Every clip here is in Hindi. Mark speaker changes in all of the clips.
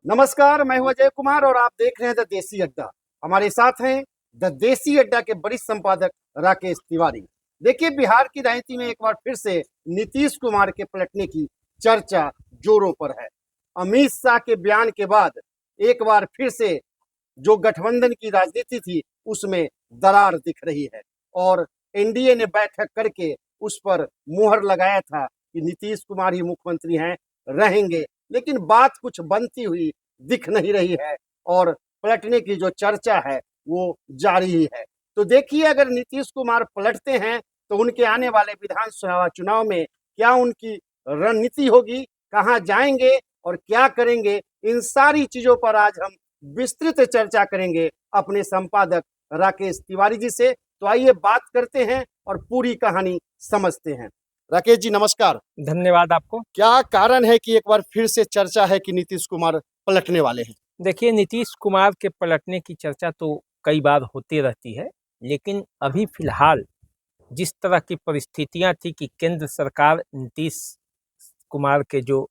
Speaker 1: नमस्कार, मैं हूं अजय कुमार और आप देख रहे हैं द देसी अड्डा। हमारे साथ हैं द देसी अड्डा के वरिष्ठ संपादक राकेश तिवारी। देखिए, बिहार की राजनीति में एक बार फिर से नीतीश कुमार के पलटने की चर्चा जोरों पर है। अमित शाह के बयान के बाद एक बार फिर से जो गठबंधन की राजनीति थी उसमें दरार दिख रही है और एनडीए ने बैठक करके उस पर मुहर लगाया था कि नीतीश कुमार ही मुख्यमंत्री हैं, रहेंगे। लेकिन बात कुछ बनती हुई दिख नहीं रही है और पलटने की जो चर्चा है वो जारी ही है। तो देखिए, अगर नीतीश कुमार पलटते हैं तो उनके आने वाले विधानसभा चुनाव में क्या उनकी रणनीति होगी, कहां जाएंगे और क्या करेंगे, इन सारी चीजों पर आज हम विस्तृत चर्चा करेंगे अपने संपादक राकेश तिवारी जी से। तो आइए बात करते हैं और पूरी कहानी समझते हैं। राकेश जी, नमस्कार।
Speaker 2: धन्यवाद आपको।
Speaker 1: क्या कारण है कि एक बार फिर से चर्चा है कि नीतीश कुमार पलटने वाले हैं?
Speaker 2: देखिए, नीतीश कुमार के पलटने की चर्चा तो कई बार होती रहती है, लेकिन अभी फिलहाल जिस तरह की परिस्थितियां थी कि केंद्र सरकार नीतीश कुमार के जो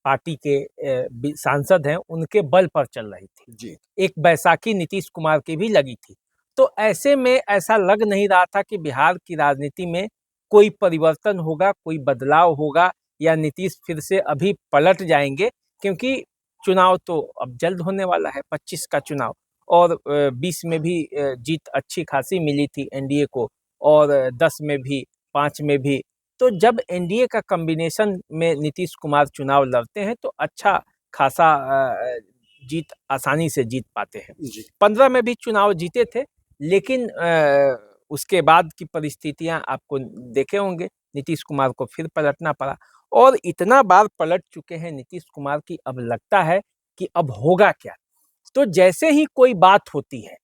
Speaker 2: पार्टी के सांसद हैं उनके बल पर चल रही थी
Speaker 1: जी।
Speaker 2: एक बैसाखी नीतीश कुमार की भी लगी थी। तो ऐसे में ऐसा लग नहीं रहा था कि बिहार की राजनीति में कोई परिवर्तन होगा, कोई बदलाव होगा या नीतीश फिर से अभी पलट जाएंगे, क्योंकि चुनाव तो अब जल्द होने वाला है, 25 का चुनाव, और 20 में भी जीत अच्छी खासी मिली थी एनडीए को, और 10 में भी, 5 में भी। तो जब एनडीए का कॉम्बिनेशन में नीतीश कुमार चुनाव लड़ते हैं तो अच्छा खासा जीत आसानी से जीत पाते हैं। 15 में भी चुनाव जीते थे, लेकिन उसके बाद की परिस्थितियां आपको देखे होंगे, नीतीश कुमार को फिर पलटना पड़ा। और इतना बार पलट चुके हैं नीतीश कुमार की अब लगता है कि अब होगा क्या। तो जैसे ही कोई बात होती है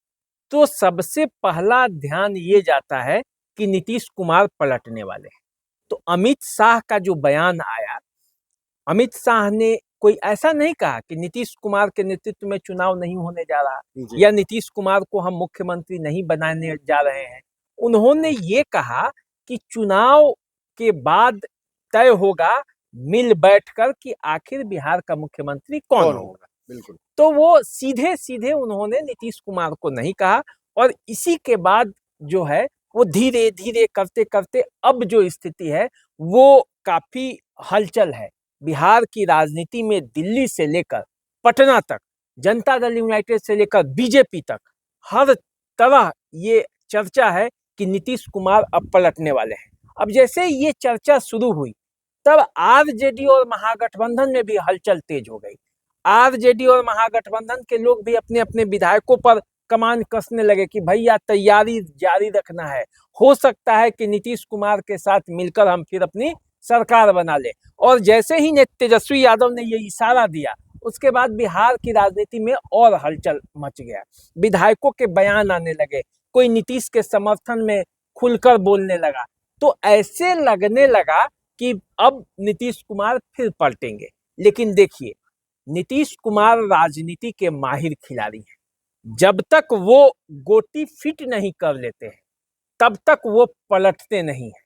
Speaker 2: तो सबसे पहला ध्यान ये जाता है कि नीतीश कुमार पलटने वाले हैं। तो अमित शाह का जो बयान आया, अमित शाह ने कोई ऐसा नहीं कहा कि नीतीश कुमार के नेतृत्व में चुनाव नहीं होने जा रहा या नीतीश कुमार को हम मुख्यमंत्री नहीं बनाने जा रहे हैं। उन्होंने ये कहा कि चुनाव के बाद तय होगा मिल बैठकर कि आखिर बिहार का मुख्यमंत्री कौन होगा।
Speaker 1: बिल्कुल।
Speaker 2: तो वो सीधे सीधे उन्होंने नीतीश कुमार को नहीं कहा, और इसी के बाद जो है वो धीरे धीरे करते करते अब जो स्थिति है वो काफी हलचल है बिहार की राजनीति में। दिल्ली से लेकर पटना तक, जनता दल यूनाइटेड से लेकर बीजेपी तक, हर तरह ये चर्चा है कि नीतीश कुमार अब पलटने वाले हैं। अब जैसे ये चर्चा शुरू हुई तब आरजेडी और महागठबंधन में भी हलचल तेज हो गई। आरजेडी और महागठबंधन के लोग भी अपने अपने विधायकों पर कमान कसने लगे कि भैया तैयारी जारी रखना है, हो सकता है कि नीतीश कुमार के साथ मिलकर हम फिर अपनी सरकार बना ले। और जैसे ही ने तेजस्वी यादव ने ये इशारा दिया, उसके बाद बिहार की राजनीति में और हलचल मच गया। विधायकों के बयान आने लगे, कोई नीतीश के समर्थन में खुलकर बोलने लगा। तो ऐसे लगने लगा कि अब नीतीश कुमार फिर पलटेंगे। लेकिन देखिए, नीतीश कुमार राजनीति के माहिर खिलाड़ी हैं। जब तक वो गोटी फिट नहीं कर लेते हैं तब तक वो पलटते नहीं हैं,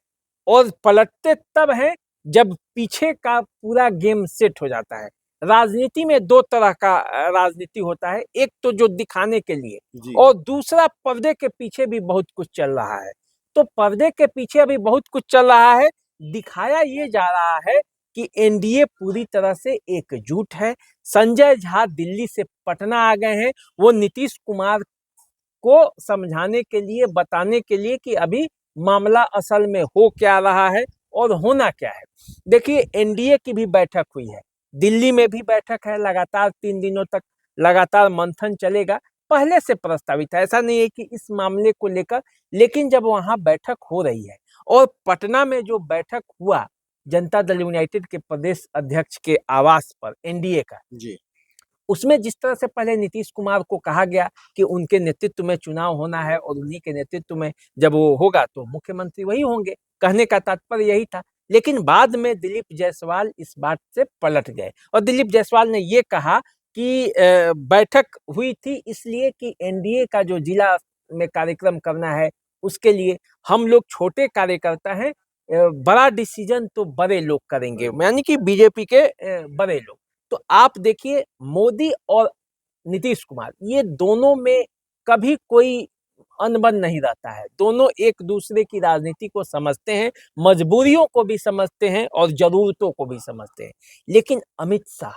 Speaker 2: और पलटते तब हैं जब पीछे का पूरा गेम सेट हो जाता है। राजनीति में दो तरह का राजनीति होता है, एक तो जो दिखाने के लिए, और दूसरा पर्दे के पीछे भी बहुत कुछ चल रहा है। तो पर्दे के पीछे अभी बहुत कुछ चल रहा है। दिखाया ये जा रहा है कि एनडीए पूरी तरह से एकजुट है। संजय झा दिल्ली से पटना आ गए हैं, वो नीतीश कुमार को समझाने के लिए, बताने के लिए कि अभी मामला असल में हो क्या रहा है और होना क्या है। देखिए, एनडीए की भी बैठक हुई है, दिल्ली में भी बैठक है, लगातार 3 दिनों तक लगातार मंथन चलेगा। पहले से प्रस्तावित है, ऐसा नहीं है कि इस मामले को लेकर, लेकिन जब वहां बैठक हो रही है और पटना में जो बैठक हुआ जनता दल यूनाइटेड के प्रदेश अध्यक्ष के आवास पर एनडीए का, उसमें जिस तरह से पहले नीतीश कुमार को कहा गया कि उनके नेतृत्व में चुनाव होना है और उन्हीं के नेतृत्व में जब वो होगा तो मुख्यमंत्री वही होंगे, कहने का तात्पर्य यही था। लेकिन बाद में दिलीप जायसवाल इस बात से पलट गए और दिलीप जायसवाल ने ये कहा कि बैठक हुई थी इसलिए कि एनडीए का जो जिला में कार्यक्रम करना है उसके लिए हम लोग छोटे कार्यकर्ता हैं, बड़ा डिसीजन तो बड़े लोग करेंगे, यानी कि बीजेपी के बड़े लोग। तो आप देखिए मोदी और नीतीश कुमार ये दोनों में कभी कोई अनबन नहीं रहता है। दोनों एक दूसरे की राजनीति को समझते हैं, मजबूरियों को भी समझते हैं और जरूरतों को भी समझते हैं। लेकिन अमित शाह,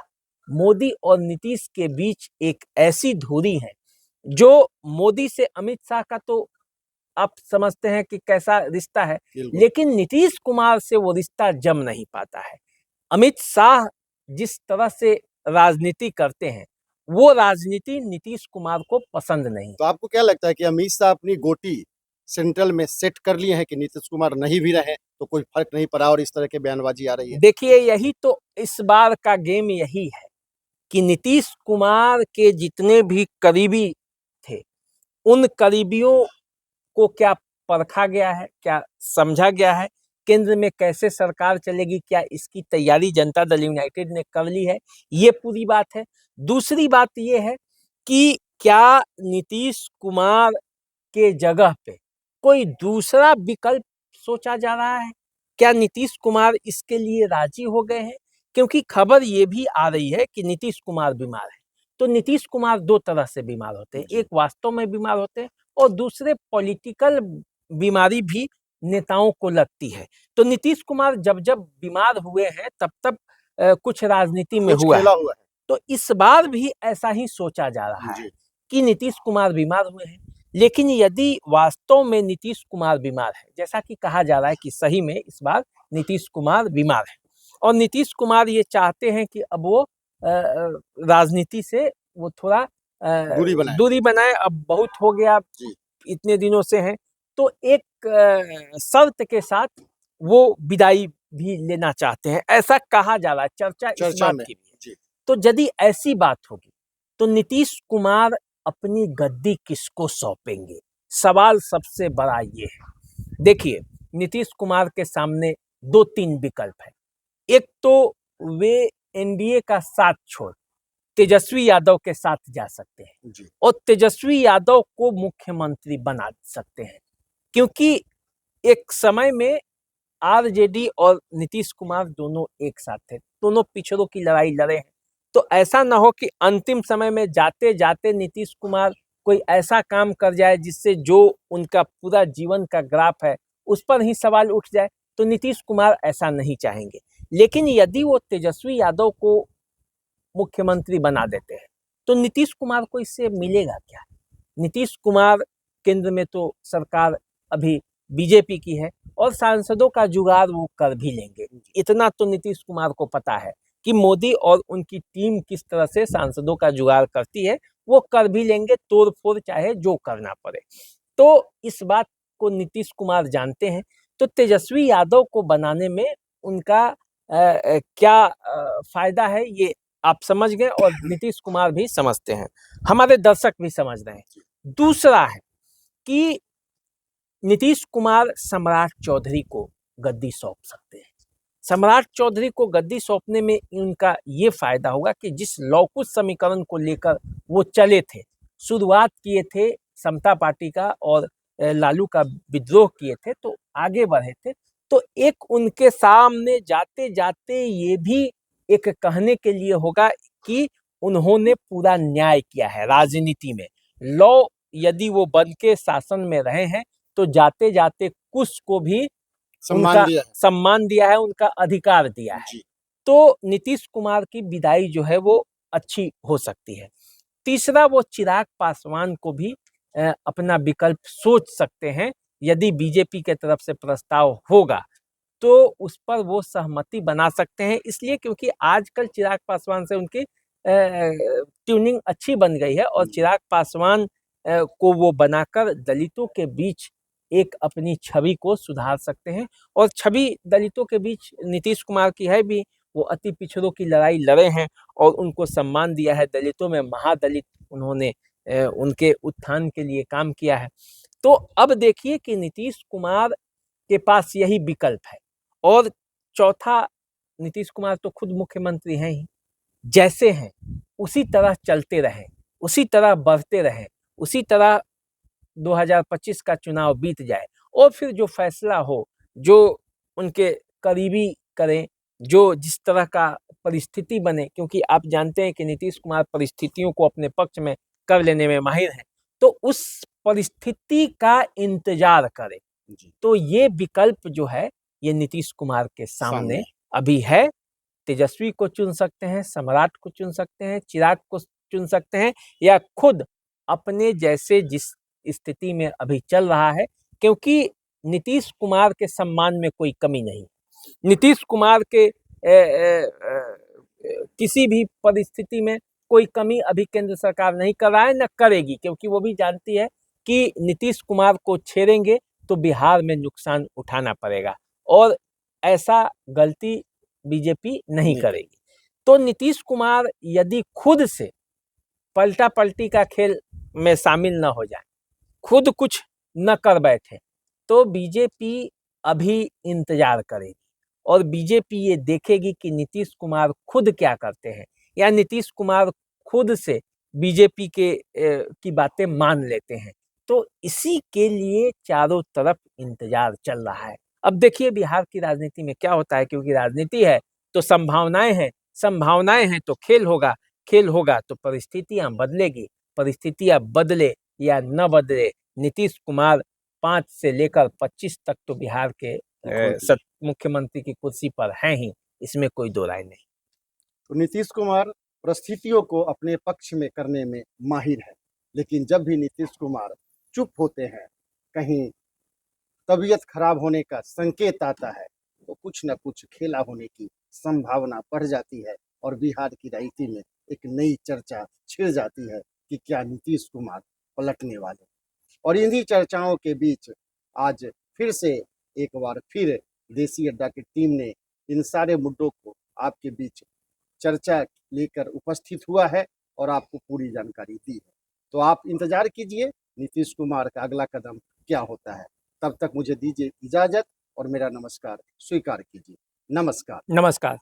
Speaker 2: मोदी और नीतीश के बीच एक ऐसी धुरी है जो मोदी से अमित शाह का तो आप समझते हैं कि कैसा रिश्ता है, लेकिन नीतीश कुमार से वो रिश्ता जम नहीं पाता है। अमित शाह जिस तरह से राजनीति करते हैं वो राजनीति नीतीश कुमार को पसंद नहीं।
Speaker 1: तो आपको क्या लगता है कि अमित शाह अपनी गोटी सेंट्रल में सेट कर लिए हैं कि नीतीश कुमार नहीं भी रहे तो कोई फर्क नहीं पड़ा और इस तरह की बयानबाजी आ रही है?
Speaker 2: देखिए यही तो इस बार का गेम यही है कि नीतीश कुमार के जितने भी करीबी थे उन करीबियों को क्या परखा गया है, क्या समझा गया है, केंद्र में कैसे सरकार चलेगी, क्या इसकी तैयारी जनता दल यूनाइटेड ने कर ली है, ये पूरी बात है। दूसरी बात ये है कि क्या नीतीश कुमार के जगह पे कोई दूसरा विकल्प सोचा जा रहा है? क्या नीतीश कुमार इसके लिए राजी हो गए हैं? क्योंकि खबर ये भी आ रही है कि नीतीश कुमार बीमार है। तो नीतीश कुमार दो तरह से बीमार होते हैं, एक वास्तव में बीमार होते हैं और दूसरे पॉलिटिकल बीमारी भी नेताओं को लगती है। तो नीतीश कुमार जब जब बीमार हुए हैं तब तब कुछ राजनीति में हुआ है। तो इस बार भी ऐसा ही सोचा जा रहा है कि नीतीश कुमार बीमार हुए हैं। लेकिन यदि वास्तव में नीतीश कुमार बीमार है, जैसा कि कहा जा रहा है कि सही में इस बार नीतीश कुमार बीमार है और नीतीश कुमार ये चाहते हैं कि अब वो राजनीति से वो थोड़ा दूरी बनाए, अब बहुत हो गया, इतने दिनों से हैं, तो एक शर्त के साथ वो विदाई भी लेना चाहते हैं, ऐसा कहा जा रहा है, चर्चा इस बात की भी है। तो यदि ऐसी बात होगी तो नीतीश कुमार अपनी गद्दी किसको सौंपेंगे? सवाल सबसे बड़ा ये है। देखिए नीतीश कुमार के सामने दो तीन विकल्प है। एक तो वे एनडीए का साथ छोड़ तेजस्वी यादव के साथ जा सकते हैं और तेजस्वी यादव को मुख्यमंत्री बना सकते हैं, क्योंकि एक समय में आरजेडी और नीतीश कुमार दोनों एक साथ थे, दोनों पिछड़ों की लड़ाई लड़े हैं। तो ऐसा ना हो कि अंतिम समय में जाते जाते नीतीश कुमार कोई ऐसा काम कर जाए जिससे जो उनका पूरा जीवन का ग्राफ है उस पर ही सवाल उठ जाए। तो नीतीश कुमार ऐसा नहीं चाहेंगे। लेकिन यदि वो तेजस्वी यादव को मुख्यमंत्री बना देते हैं तो नीतीश कुमार को इससे मिलेगा क्या? नीतीश कुमार केंद्र में तो सरकार अभी बीजेपी की है और सांसदों का जुगाड़ वो कर भी लेंगे। इतना तो नीतीश कुमार को पता है कि मोदी और उनकी टीम किस तरह से सांसदों का जुगाड़ करती है, वो कर भी लेंगे, तोड़ फोड़ चाहे जो करना पड़े। तो इस बात को नीतीश कुमार जानते हैं। तो तेजस्वी यादव को बनाने में उनका क्या फायदा है ये आप समझ गए और नीतीश कुमार भी समझते हैं, हमारे दर्शक भी समझ रहे हैं। दूसरा है कि नीतीश कुमार सम्राट चौधरी को गद्दी सौंप सकते हैं। सम्राट चौधरी को गद्दी सौंपने में उनका ये फायदा होगा कि जिस लौकुश समीकरण को लेकर वो चले थे, शुरुआत किए थे समता पार्टी का और लालू का विद्रोह किए थे, तो आगे बढ़े थे, तो एक उनके सामने जाते जाते ये भी एक कहने के लिए होगा कि उन्होंने पूरा न्याय किया है राजनीति में। लॉ यदि वो बन के शासन में रहे हैं तो जाते जाते कुछ को भी सम्मान दिया है, उनका अधिकार दिया है। तो नीतीश कुमार की विदाई जो है वो अच्छी हो सकती है। तीसरा, वो चिराग पासवान को भी अपना विकल्प सोच सकते हैं। यदि बीजेपी के तरफ से प्रस्ताव होगा तो उस पर वो सहमति बना सकते हैं, इसलिए क्योंकि आजकल चिराग पासवान से उनकी ट्यूनिंग अच्छी बन गई है और चिराग पासवान को वो बनाकर दलितों के बीच एक अपनी छवि को सुधार सकते हैं। और छवि दलितों के बीच नीतीश कुमार की है भी, वो अति पिछड़ों की लड़ाई लड़े हैं और उनको सम्मान दिया है, दलितों में महादलित उन्होंने उनके उत्थान के लिए काम किया है। तो अब देखिए कि नीतीश कुमार के पास यही विकल्प है। और चौथा, नीतीश कुमार तो खुद मुख्यमंत्री हैं ही, जैसे हैं उसी तरह चलते रहें, उसी तरह बढ़ते रहें, उसी तरह 2025 का चुनाव बीत जाए और फिर जो फैसला हो, जो उनके करीबी करें, जो जिस तरह का परिस्थिति बने, क्योंकि आप जानते हैं कि नीतीश कुमार परिस्थितियों को अपने पक्ष में कर लेने में माहिर हैं, तो उस परिस्थिति का इंतजार करें।
Speaker 1: जी
Speaker 2: तो ये विकल्प जो है ये नीतीश कुमार के सामने
Speaker 1: सामने
Speaker 2: अभी है। तेजस्वी को चुन सकते हैं, सम्राट को चुन सकते हैं, चिराग को चुन सकते हैं, या खुद अपने जैसे जिस स्थिति में अभी चल रहा है, क्योंकि नीतीश कुमार के सम्मान में कोई कमी नहीं। नीतीश कुमार के किसी भी परिस्थिति में कोई कमी अभी केंद्र सरकार नहीं कर रहा है, न करेगी, क्योंकि वो भी जानती है कि नीतीश कुमार को छेड़ेंगे तो बिहार में नुकसान उठाना पड़ेगा, और ऐसा गलती बीजेपी नहीं
Speaker 1: नहीं
Speaker 2: करेगी। तो नीतीश कुमार यदि खुद से पलटा पलटी का खेल में शामिल न हो जाए, खुद कुछ न कर बैठे, तो बीजेपी अभी इंतजार करेगी, और बीजेपी ये देखेगी कि नीतीश कुमार खुद क्या करते हैं, या नीतीश कुमार खुद से बीजेपी के की बातें मान लेते हैं। तो इसी के लिए चारों तरफ इंतजार चल रहा है। अब देखिए बिहार की राजनीति में क्या होता है, क्योंकि राजनीति है तो संभावनाएं हैं, संभावनाएं हैं तो खेल होगा, खेल होगा तो परिस्थितियां बदलेगी, परिस्थितियां बदले या न बदले, नीतीश कुमार 5 से लेकर 25 तक तो बिहार के मुख्यमंत्री की कुर्सी पर हैं ही, इसमें कोई दो राय नहीं।
Speaker 1: तो नीतीश कुमार परिस्थितियों को अपने पक्ष में करने में माहिर है, लेकिन जब भी नीतीश कुमार चुप होते हैं, कहीं तबीयत खराब होने का संकेत आता है, तो कुछ न कुछ खेला होने की संभावना बढ़ जाती है, और बिहार की राजनीति में एक नई चर्चा छिड़ जाती है कि क्या नीतीश कुमार पलटने वाले। और इन्हीं चर्चाओं के बीच आज फिर से एक बार फिर देसी अड्डा की टीम ने इन सारे मुद्दों को आपके बीच चर्चा लेकर उपस्थित हुआ है और आपको पूरी जानकारी दी है। तो आप इंतजार कीजिए नीतीश कुमार का अगला कदम क्या होता है। तब तक मुझे दीजिए इजाजत और मेरा नमस्कार स्वीकार कीजिए। नमस्कार।
Speaker 2: नमस्कार।